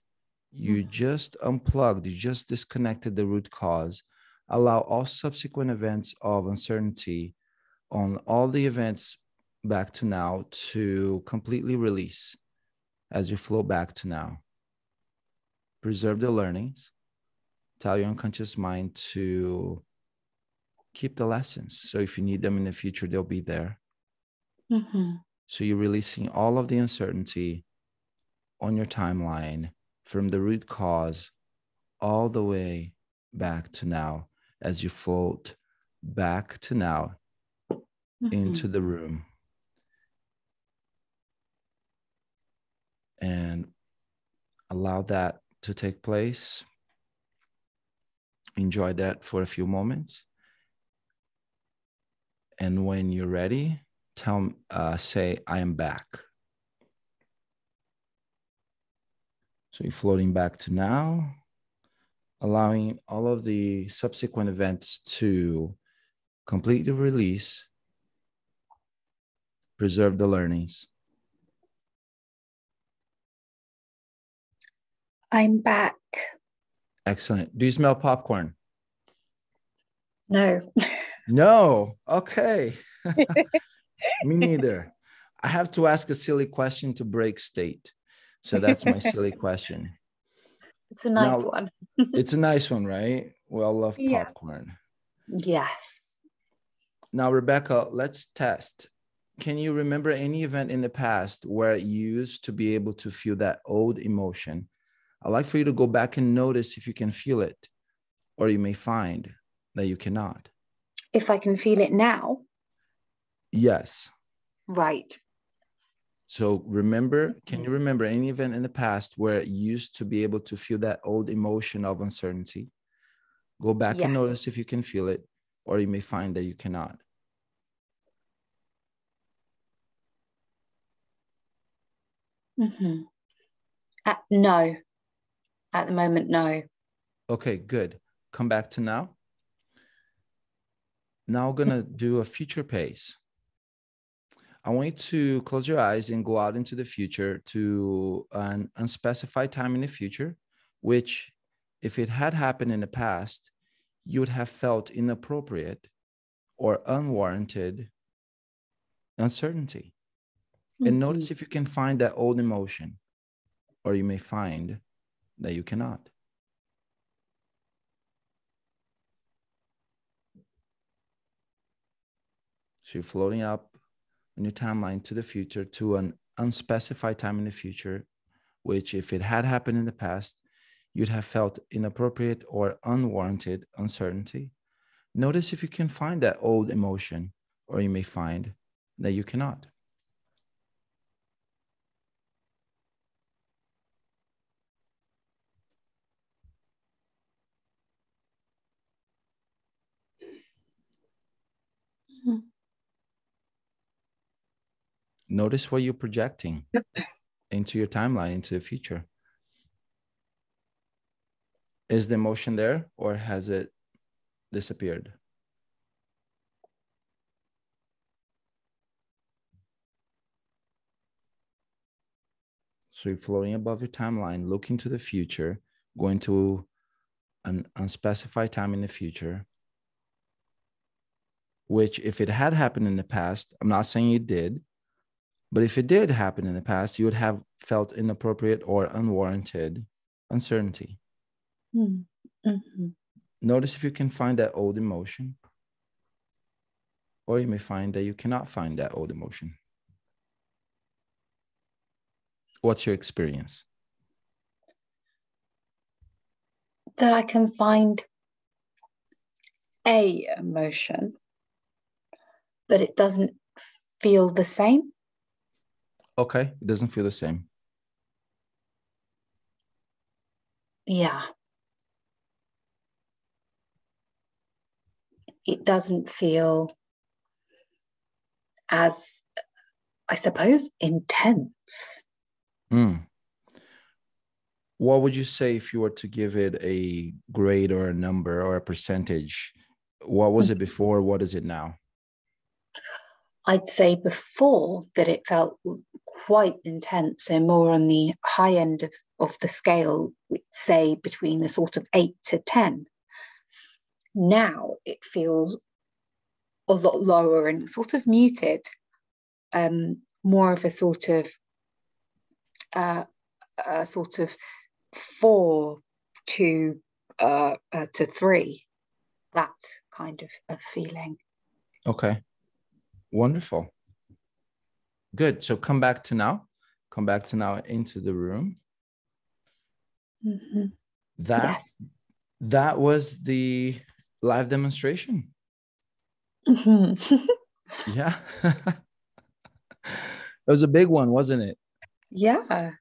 You just unplugged, you just disconnected the root cause. Allow all subsequent events of uncertainty on all the events back to now to completely release as you flow back to now. Preserve the learnings. Tell your unconscious mind to keep the lessons. So if you need them in the future, they'll be there. So you're releasing all of the uncertainty on your timeline from the root cause all the way back to now as you float back to now into the room. And allow that to take place. Enjoy that for a few moments. And when you're ready, say, I am back. So you're floating back to now, allowing all of the subsequent events to completely release, preserve the learnings. I'm back. Excellent. Do you smell popcorn? No. No. Okay. Me neither. I have to ask a silly question to break state. So that's my silly question. It's a nice one. It's a nice one, right? We all love popcorn. Yes. Now, Rebecca, let's test. Can you remember any event in the past where you used to be able to feel that old emotion? I'd like for you to go back and notice if you can feel it, or you may find that you cannot. If I can feel it now? Yes. Right. So remember, can you remember any event in the past where you used to be able to feel that old emotion of uncertainty? Go back and notice if you can feel it, or you may find that you cannot. No. At the moment, no. Okay, good. Come back to now. Now we're gonna do a future pace. I want you to close your eyes and go out into the future to an unspecified time in the future, which if it had happened in the past, you would have felt inappropriate or unwarranted uncertainty. And notice if you can find that old emotion, or you may find that you cannot. So you're floating up on your timeline to the future, to an unspecified time in the future, which if it had happened in the past, you'd have felt inappropriate or unwarranted uncertainty. Notice if you can find that old emotion, or you may find that you cannot. Notice what you're projecting into your timeline, into the future. Is the emotion there, or has it disappeared? So you're floating above your timeline, looking to the future, going to an unspecified time in the future, which if it had happened in the past, I'm not saying it did, but if it did happen in the past, you would have felt inappropriate or unwarranted uncertainty. Mm-hmm. Notice if you can find that old emotion, or you may find that you cannot find that old emotion. What's your experience? That I can find a emotion, but it doesn't feel the same. Okay, it doesn't feel the same. Yeah. It doesn't feel as, I suppose, intense. Mm. What would you say if you were to give it a grade or a number or a percentage? What was it before? What is it now? I'd say before that it felt quite intense, so more on the high end of the scale, say between a sort of 8 to 10. Now it feels a lot lower and sort of muted, more of a sort of 4 to 3, that kind of feeling. Okay, wonderful. Good. So come back to now. Come back to now into the room. Mm-hmm. That Yes. that was the live demonstration. Mm-hmm. Yeah. It was a big one, wasn't it? Yeah,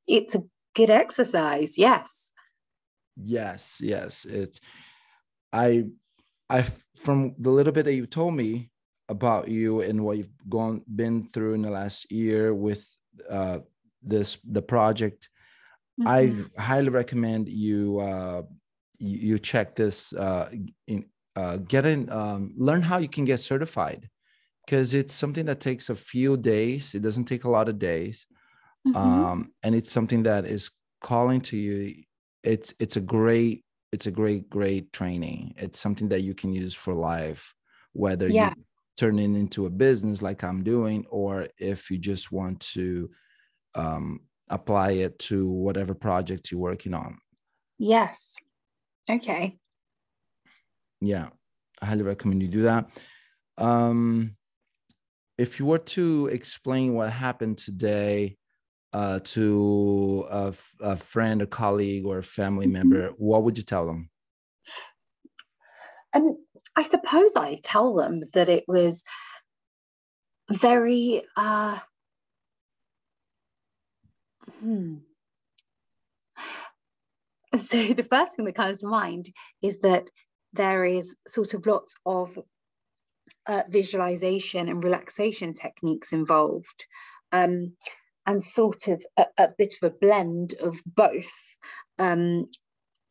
it's a good exercise. Yes. Yes, yes. It's I I from the little bit that you told me about you and what you've been through in the last year with uh the project, I Mm-hmm. highly recommend you check this in get in learn how you can get certified, because it's something that takes a few days. It doesn't take a lot of days. Mm-hmm. And it's something that is calling to you. It's a great training. It's something that you can use for life, whether Yeah. you turn it into a business like I'm doing, or if you just want to apply it to whatever project you're working on. Yes. Okay. Yeah, I highly recommend you do that. um if you were to explain what happened today to a friend, a colleague, or a family Mm-hmm. member, what would you tell them? And I suppose I tell them that it was very hmm. So the first thing that comes to mind is that there is sort of lots of visualization and relaxation techniques involved, um, and sort of a bit of a blend of both. Um,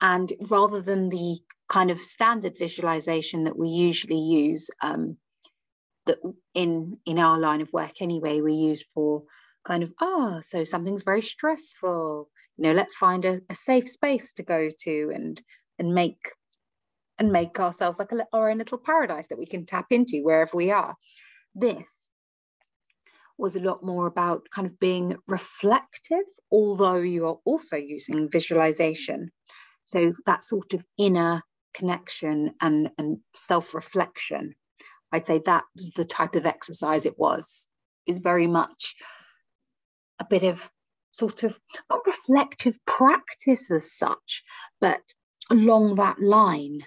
and rather than the kind of standard visualization that we usually use, that in our line of work anyway, we use for kind of, so something's very stressful, let's find a safe space to go to and make ourselves like our own little paradise that we can tap into wherever we are. This was a lot more about kind of being reflective, although you are also using visualization. So that sort of inner connection and self-reflection, I'd say that was the type of exercise it was. Is very much a bit of sort of not reflective practice as such, but along that line.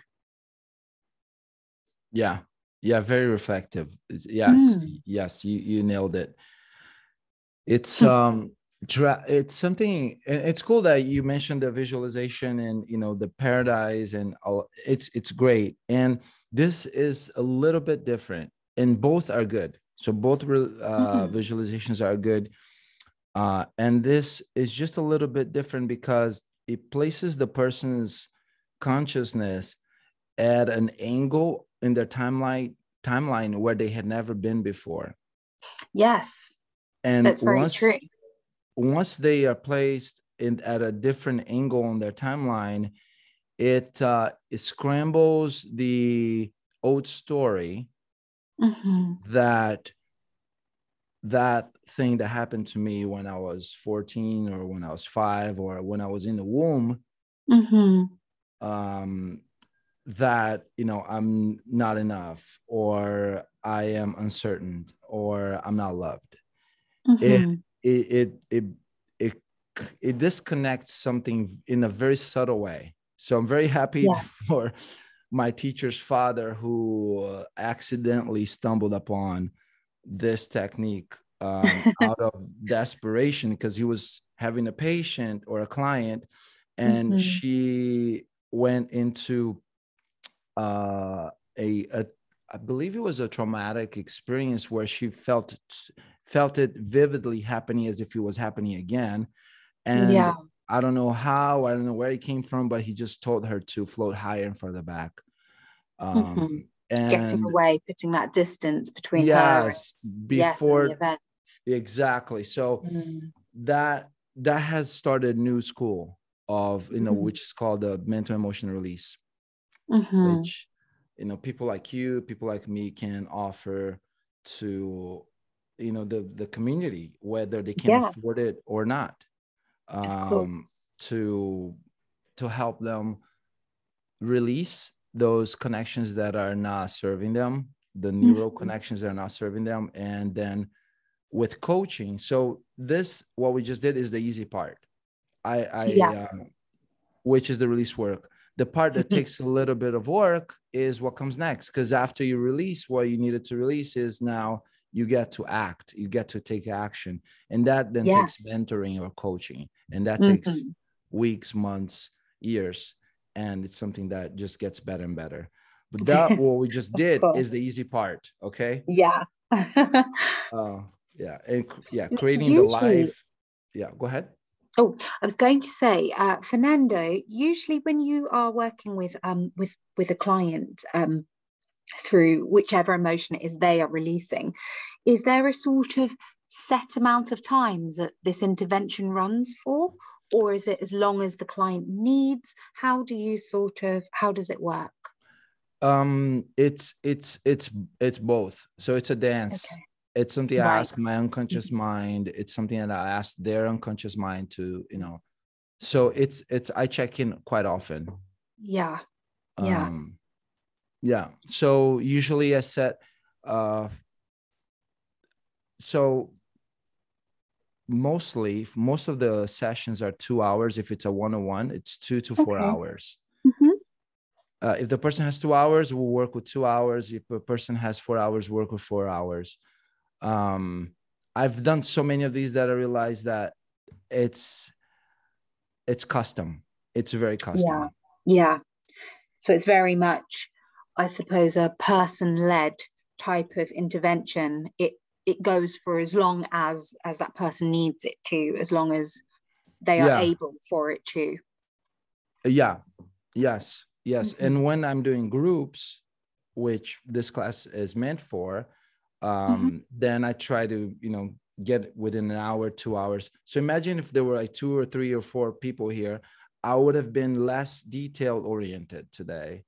Yeah, yeah, very reflective. Yes, Mm. yes, you nailed it. It's something. It's cool that you mentioned the visualization and the paradise and all. It's great, and this is a little bit different, and both are good. So both Mm. visualizations are good, and this is just a little bit different because it places the person's consciousness at an angle in their timeline where they had never been before. Yes, And that's very once true. once they are placed in at a different angle on their timeline, it scrambles the old story that thing that happened to me when I was 14 or when I was 5 or when I was in the womb, that, you know, I'm not enough, or I am uncertain, or I'm not loved. It it it it it disconnects something in a very subtle way. So I'm very happy for my teacher's father, who accidentally stumbled upon this technique out of desperation, because he was having a patient or a client, and she went into a I believe it was a traumatic experience where she felt it vividly happening as if it was happening again. And I don't know how, I don't know where it came from, but he just told her to float higher and further back. And getting away, putting that distance between her and, before and the event. Exactly. So that has started a new school of, you know, which is called the mental emotional release, which, you know, people like you, people like me can offer to, you know, the community, whether they can afford it or not, to help them release those connections that are not serving them, the neural connections that are not serving them. And then with coaching, so this, what we just did, is the easy part. Which is the release work. The part that takes a little bit of work is what comes next, because after you release what you needed to release, is now you get to act, you get to take action, and that then takes mentoring or coaching, and that takes weeks, months, years, and it's something that just gets better and better. But that, what we just did, is the easy part. Okay. Creating the life. Go ahead. Oh, I was going to say, Fernando, usually when you are working with a client through whichever emotion it is they are releasing, is there a sort of set amount of time that this intervention runs for, or is it as long as the client needs? How does it work? It's both. So it's a dance. Okay. It's something I ask my unconscious mind. It's something that I ask their unconscious mind to, you know. So it's I check in quite often. So usually I set so most of the sessions are 2 hours. If it's a one-on-one, it's 2 to 4 hours. If the person has 2 hours, we'll work with 2 hours. If a person has 4 hours, work with 4 hours. I've done so many of these that I realized that it's custom. It's very custom. So it's very much, I suppose, a person-led type of intervention. It goes for as long as that person needs it to, as long as they are able for it to. Yes. And when I'm doing groups, which this class is meant for, then I try to, you know, get within an hour, 2 hours. So imagine if there were like 2 or 3 or 4 people here, I would have been less detail oriented today.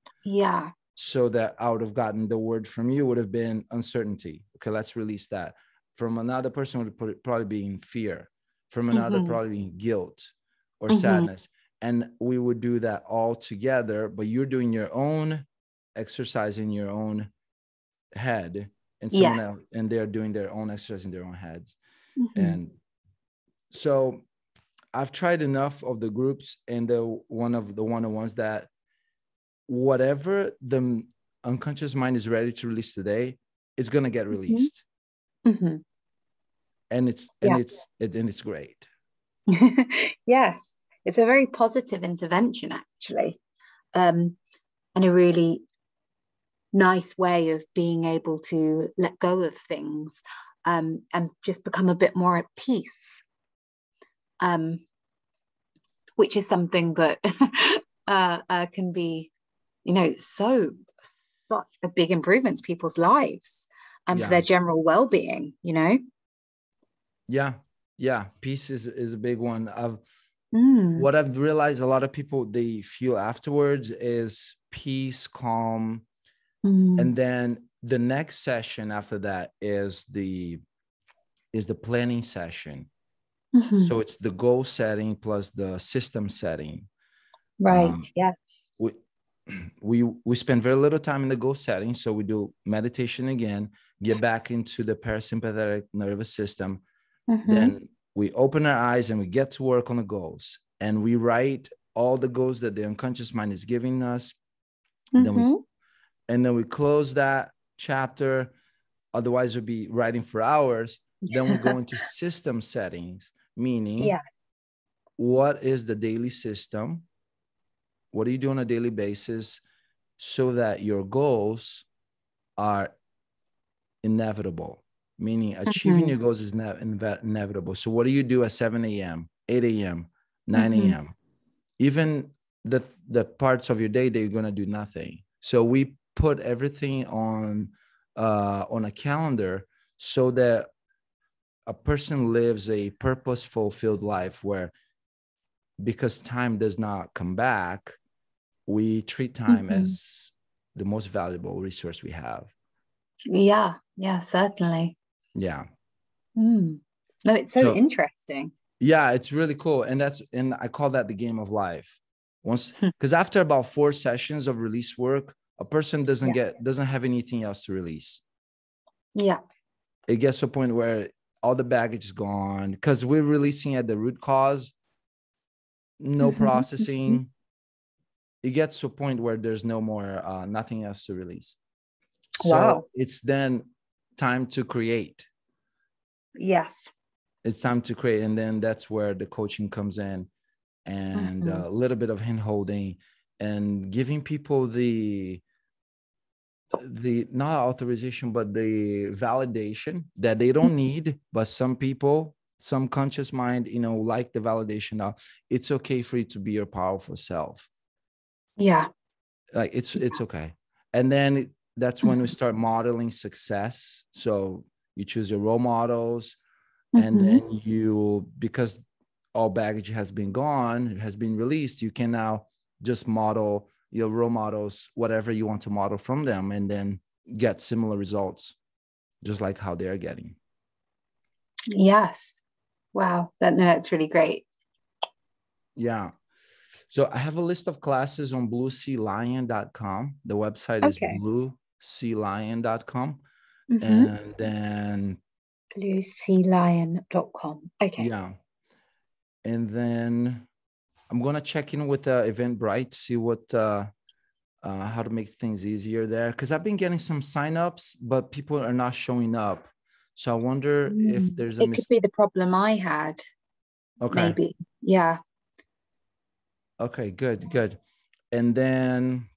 So that I would have gotten, the word from you would have been uncertainty. Okay, let's release that. From another person would probably be in fear. From another, probably guilt or sadness. And we would do that all together, but you're doing your own exercise in your own head, and someone else, and they're doing their own exercise in their own heads. And so I've tried enough of the groups and the one-on-ones that whatever the unconscious mind is ready to release today, it's going to get released. And it's great. Yes, it's a very positive intervention, actually, and a really nice way of being able to let go of things, and just become a bit more at peace, which is something that can be, you know, such a big improvement to people's lives and for their general well-being, you know. Peace is a big one. What I've realized a lot of people, they feel afterwards is peace, calm. And then the next session after that is the planning session. So it's the goal setting plus the system setting. Right. Yes. We spend very little time in the goal setting. So we do meditation again, get back into the parasympathetic nervous system. Then we open our eyes and we get to work on the goals. And we write all the goals that the unconscious mind is giving us. Then we close that chapter. Otherwise, we'll be writing for hours. Then we go into system settings, meaning what is the daily system? What do you do on a daily basis so that your goals are inevitable? Meaning achieving your goals is inevitable. So what do you do at 7 a.m., 8 a.m., 9 a.m.? Even the parts of your day that you're going to do nothing. So we put everything on a calendar so that a person lives a purposeful, fulfilled life where, because time does not come back, we treat time as the most valuable resource we have. Yeah, certainly. Yeah. No, it's so interesting. Yeah, it's really cool. And I call that the game of life. Because after about 4 sessions of release work, a person doesn't have anything else to release. Yeah. It gets to a point where all the baggage is gone because we're releasing at the root cause, no processing. It gets to a point where there's no more, nothing else to release. So it's then time to create. Yes. It's time to create. And then that's where the coaching comes in, and a little bit of hand holding and giving people the not authorization, but the validation that they don't need. But some people, some conscious mind, like the validation of it's okay for you to be your powerful self. Yeah. Like it's okay. And then that's when we start modeling success. So you choose your role models, and then because all baggage has been gone, it has been released, you can now just model your role models, whatever you want to model from them, and then get similar results, just like how they're getting. Yes. Wow. That's really great. Yeah. So I have a list of classes on bluesealion.com. The website is bluesealion.com. And then bluesealion.com. Okay. Yeah. And then I'm going to check in with Eventbrite, see what how to make things easier there. Because I've been getting some signups, but people are not showing up. So I wonder if there's it could be the problem I had. Okay. Maybe. Yeah. Okay, good. And then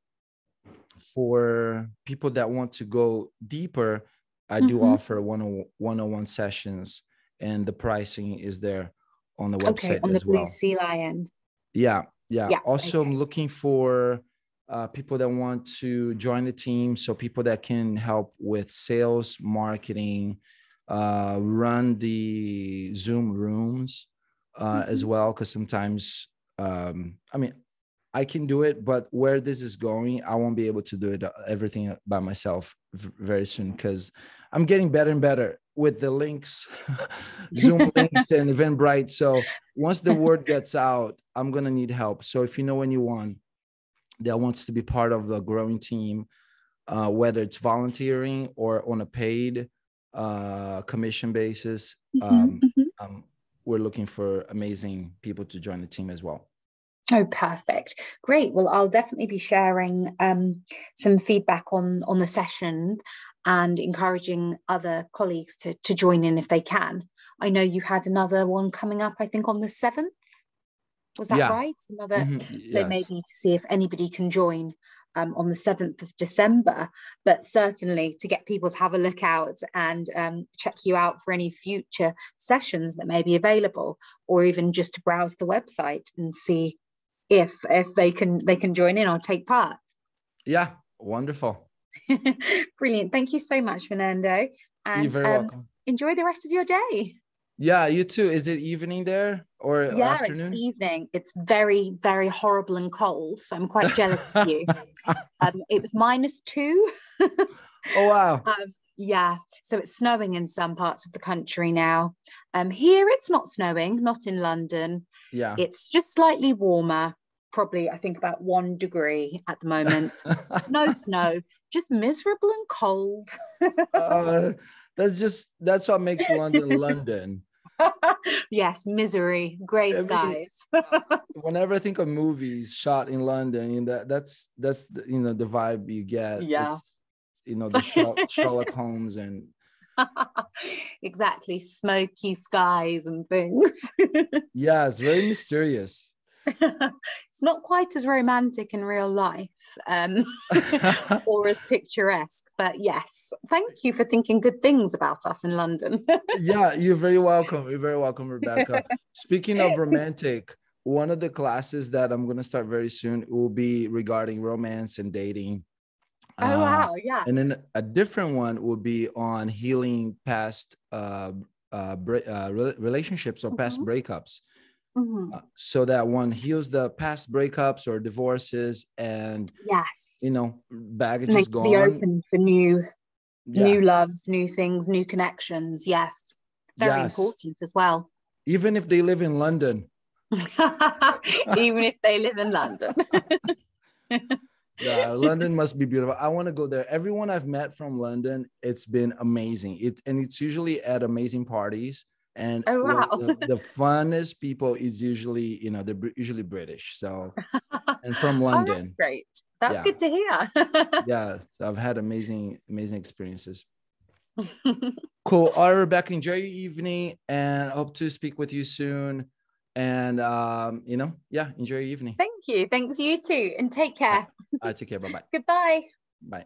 for people that want to go deeper, I do offer one-on-one sessions, and the pricing is there on the website on as the Blue well. Sea Lion. Yeah. Also, I'm looking for people that want to join the team. So people that can help with sales, marketing, run the Zoom rooms as well. Because sometimes, I can do it, but where this is going, I won't be able to do it everything by myself very soon, because I'm getting better and better with the links, Zoom links and Eventbrite. So once the word gets out, I'm going to need help. So if you know anyone that wants to be part of the growing team, whether it's volunteering or on a paid commission basis, we're looking for amazing people to join the team as well. Oh, perfect. Great. Well, I'll definitely be sharing some feedback on the session and encouraging other colleagues to join in if they can. I know you had another one coming up, I think on the 7th. Was that right? Another. So Yes. maybe to see if anybody can join on the 7th of December, but certainly to get people to have a look out and check you out for any future sessions that may be available, or even just to browse the website and see if they can join in or take part. Yeah, wonderful. Brilliant. Thank you so much, Fernando. And you're very welcome. Enjoy the rest of your day. Yeah, you too. Is it evening there or Yeah, it's afternoon? evening. It's very, very horrible and cold. So I'm quite jealous of you. It was -2. Oh wow. Yeah, so it's snowing in some parts of the country now. Here it's not snowing, not in London. Yeah. It's just slightly warmer, probably I think about 1 degree at the moment. No snow, just miserable and cold. uh, that's what makes London London. Yes, misery, grey I mean, skies. whenever I think of movies shot in London, that's the, the vibe you get. Yeah. It's the Sherlock Holmes and Exactly, smoky skies and things. yeah, it's very mysterious. It's not quite as romantic in real life, or as picturesque, but yes, thank you for thinking good things about us in London. Yeah, you're very welcome. You're very welcome, Rebecca. Speaking of romantic, one of the classes that I'm going to start very soon will be regarding romance and dating. Oh Uh, wow, yeah. and then a different one will be on healing past relationships or past Mhm, breakups. mhm. So that one heals the past breakups or divorces, and Yes, baggage is make to be gone. open for new Yeah. loves, new things, new connections. Yes, very Yes. important as well. Even if they live in London. Even if they live in London. Yeah, London must be beautiful. I want to go there. Everyone I've met from London, it's been amazing. It's usually at amazing parties. And Oh one of wow. the funnest people is usually, they're usually British. So, and from Oh, that's London. great. That's Yeah. good to hear. Yeah. So I've had amazing experiences. Cool. All right, Rebecca, enjoy your evening and hope to speak with you soon. And, yeah, enjoy your evening. Thank you. Thanks, you too. And take All right. care. All right, take care. Bye-bye. Goodbye. Bye.